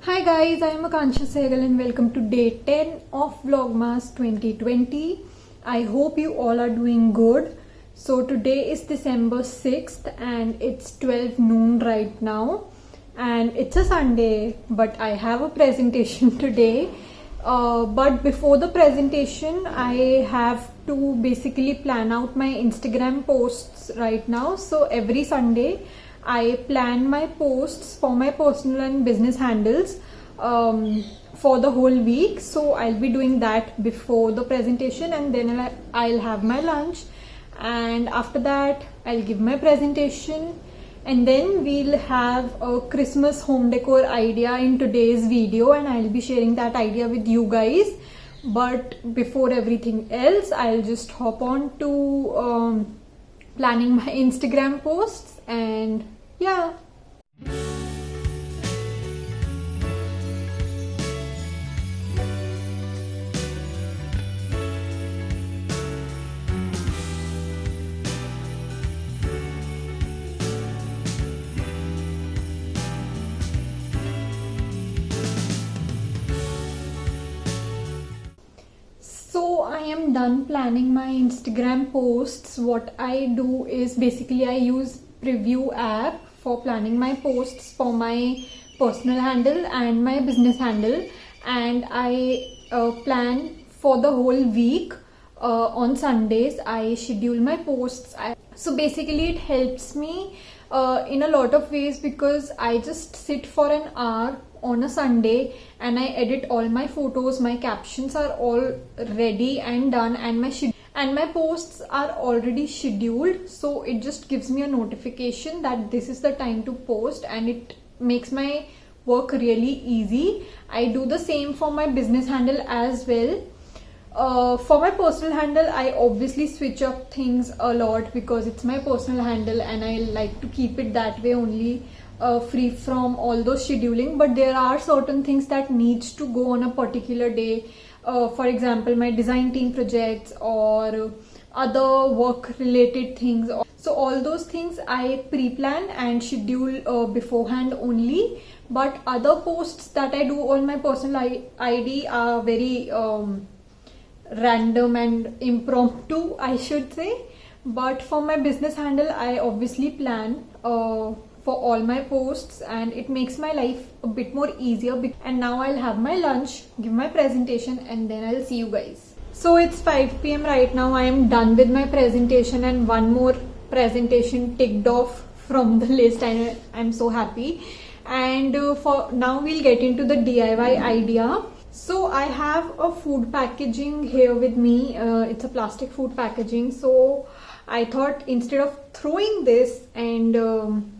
Hi guys, I am Akansha Sehgal and welcome to day 10 of Vlogmas 2020. I hope you all are doing good. So today is December 6th and it's 12 noon right now and it's a Sunday, but I have a presentation today. But before the presentation, I have to basically plan out my Instagram posts right now. So every Sunday I plan my posts for my personal and business handles for the whole week. So I'll be doing that before the presentation, and then I'll have my lunch, and after that I'll give my presentation, and then we'll have a Christmas home decor idea in today's video, and I'll be sharing that idea with you guys. But before everything else, I'll just hop on to planning my Instagram posts, and yeah. So I am done planning my Instagram posts. What I do is basically I use Preview app for planning my posts for my personal handle and my business handle, and I plan for the whole week. On Sundays I schedule my posts. So basically it helps me in a lot of ways, because I just sit for an hour on a Sunday and I edit all my photos. My captions are all ready and done, and my posts are already scheduled. So it just gives me a notification that this is the time to post, and it makes my work really easy. I do the same for my business handle as well. For my personal handle, I obviously switch up things a lot because it's my personal handle and I like to keep it that way only, free from all those scheduling. But there are certain things that needs to go on a particular day. For example, my design team projects or other work related things. So all those things I pre-plan and schedule beforehand only. But other posts that I do on my personal ID are very random and impromptu, I should say. But for my business handle, I obviously plan for all my posts, and it makes my life a bit more easier. And now I'll have my lunch, give my presentation, and then I'll see you guys. So it's 5 p.m. right now. I am done with my presentation and one more presentation ticked off from the list. I'm so happy. And for now we'll get into the DIY idea. So I have a food packaging here with me. It's a plastic food packaging. So I thought instead of throwing this and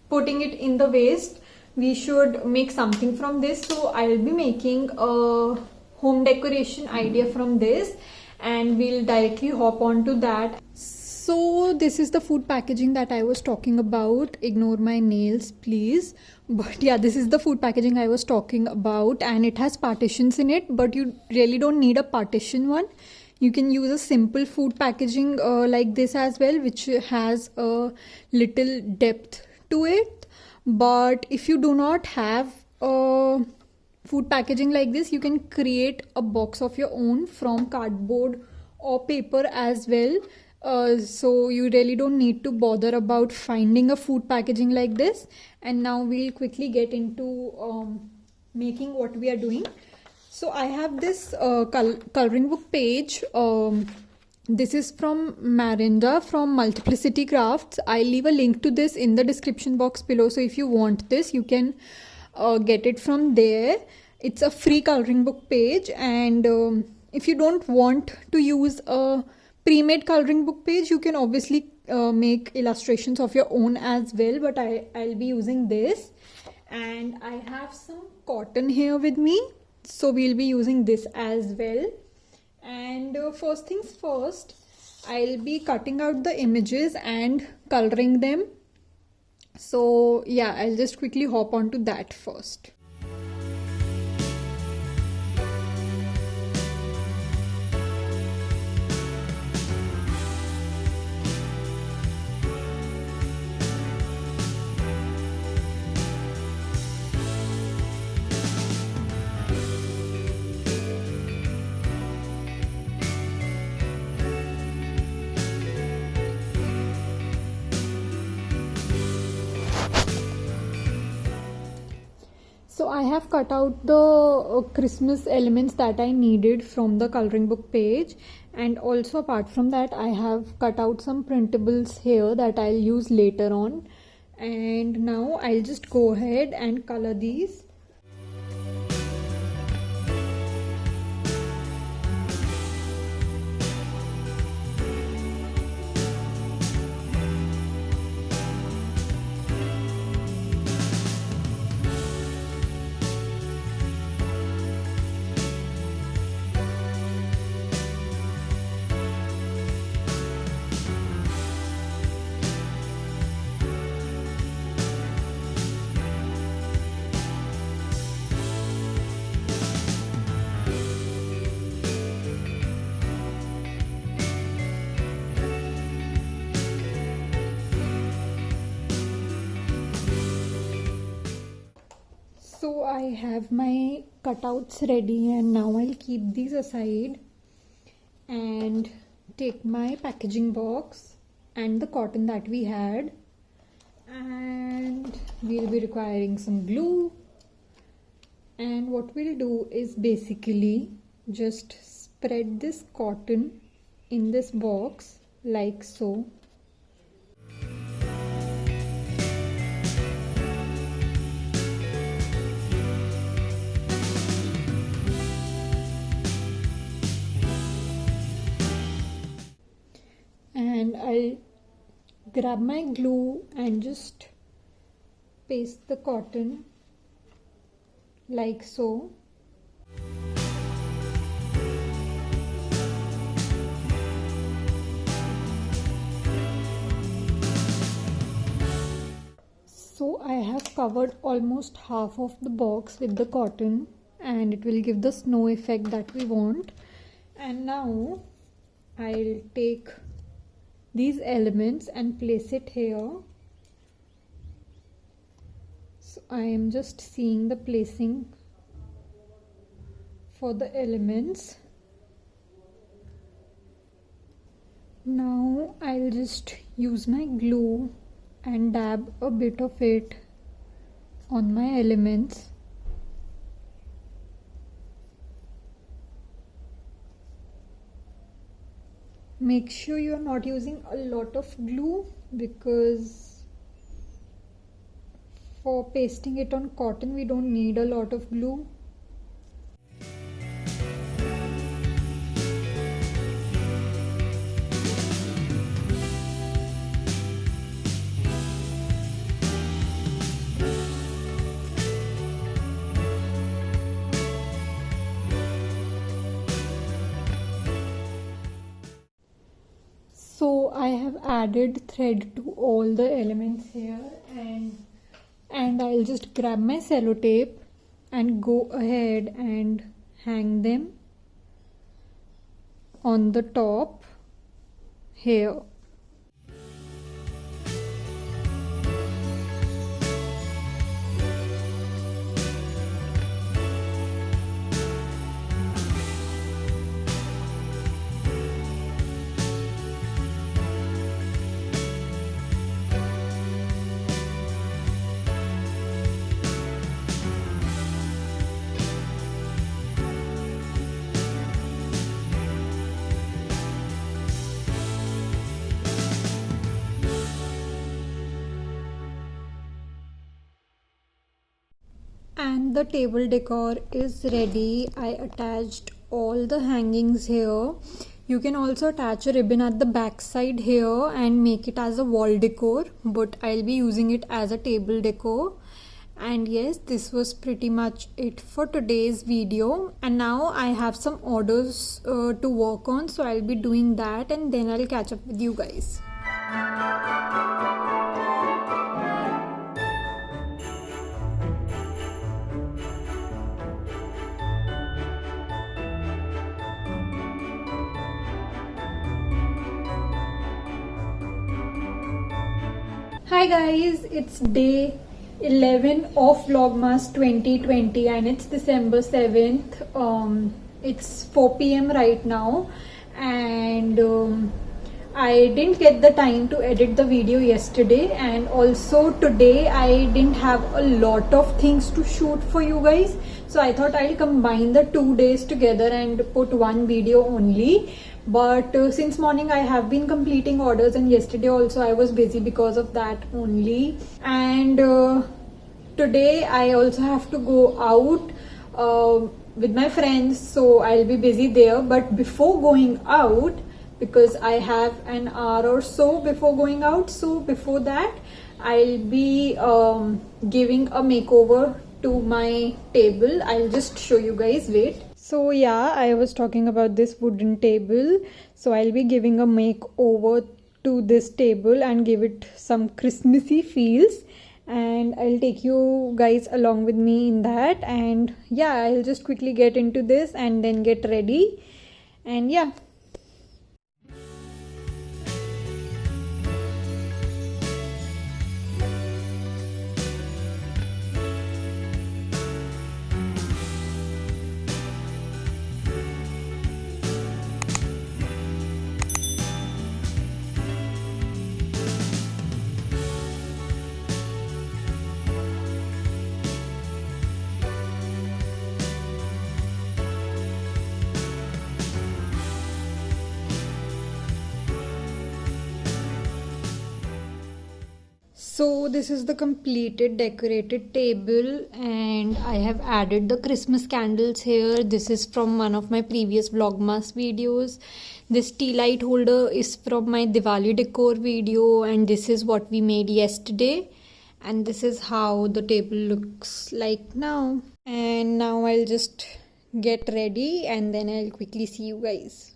putting it in the waste, we should make something from this. So I'll be making a home decoration idea from this, and we'll directly hop on to that. So this is the food packaging that I was talking about. Ignore my nails, please. But yeah, this is the food packaging I was talking about, and it has partitions in it, but you really don't need a partition one. You can use a simple food packaging like this as well, which has a little depth to it. But if you do not have a food packaging like this, you can create a box of your own from cardboard or paper as well. So you really don't need to bother about finding a food packaging like this. And now we'll quickly get into making what we are doing. So I have this coloring book page. This is from Marinda from Multiplicity Crafts. I'll leave a link to this in the description box below. So if you want this, you can get it from there. It's a free coloring book page, and if you don't want to use a pre-made coloring book page, you can obviously make illustrations of your own as well, but I'll be using this. And I have some cotton here with me, so we'll be using this as well. And first things first, I'll be cutting out the images and coloring them. So yeah, I'll just quickly hop on to that first. So I have cut out the Christmas elements that I needed from the coloring book page, and also apart from that I have cut out some printables here that I'll use later on. And now I'll just go ahead and color these. So I have my cutouts ready, and now I'll keep these aside and take my packaging box and the cotton that we had, and we'll be requiring some glue. And what we'll do is basically just spread this cotton in this box like so. And I'll grab my glue and just paste the cotton like so. So I have covered almost half of the box with the cotton, and it will give the snow effect that we want. And now I'll take these elements and place it here. So I am just seeing the placing for the elements. Now I'll just use my glue and dab a bit of it on my elements. Make sure you are not using a lot of glue, because for pasting it on cotton we don't need a lot of glue. So I have added thread to all the elements here, and I'll just grab my sellotape and go ahead and hang them on the top here. And the table decor is ready. I attached all the hangings here. You can also attach a ribbon at the back side here and make it as a wall decor, but I'll be using it as a table decor. And yes, this was pretty much it for today's video, and now I have some orders to work on, so I'll be doing that and then I'll catch up with you guys. Hi guys, it's day 11 of Vlogmas 2020 and it's December 7th. It's 4 p.m. right now, and I didn't get the time to edit the video yesterday, and also today I didn't have a lot of things to shoot for you guys, so I thought I'll combine the 2 days together and put one video only. But since morning I have been completing orders, and yesterday also I was busy because of that only. And today I also have to go out with my friends, so I'll be busy there. But before going out, because I have an hour or so before going out, so before that I'll be giving a makeover to my table. I'll just show you guys, wait. So yeah, I was talking about this wooden table, so I'll be giving a makeover to this table and give it some Christmassy feels, and I'll take you guys along with me in that. And yeah, I'll just quickly get into this and then get ready, and yeah. So this is the completed decorated table, and I have added the Christmas candles here. This is from one of my previous Vlogmas videos. This tea light holder is from my Diwali decor video, and this is what we made yesterday. And this is how the table looks like now. And now I'll just get ready and then I'll quickly see you guys.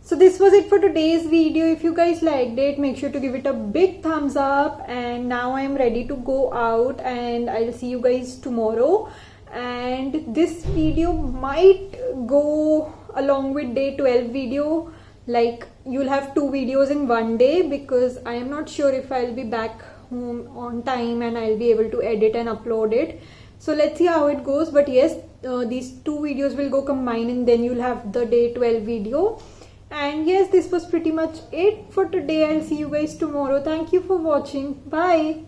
So this was it for today's video. If you guys liked it, make sure to give it a big thumbs up. And now I'm ready to go out, and I'll see you guys tomorrow. And this video might go along with day 12 video. Like, you'll have 2 videos in one day, because I am not sure if I'll be back home on time and I'll be able to edit and upload it. So let's see how it goes. But yes, these 2 videos will go combined, and then you'll have the day 12 video. And yes, this was pretty much it for today. I'll see you guys tomorrow. Thank you for watching. Bye.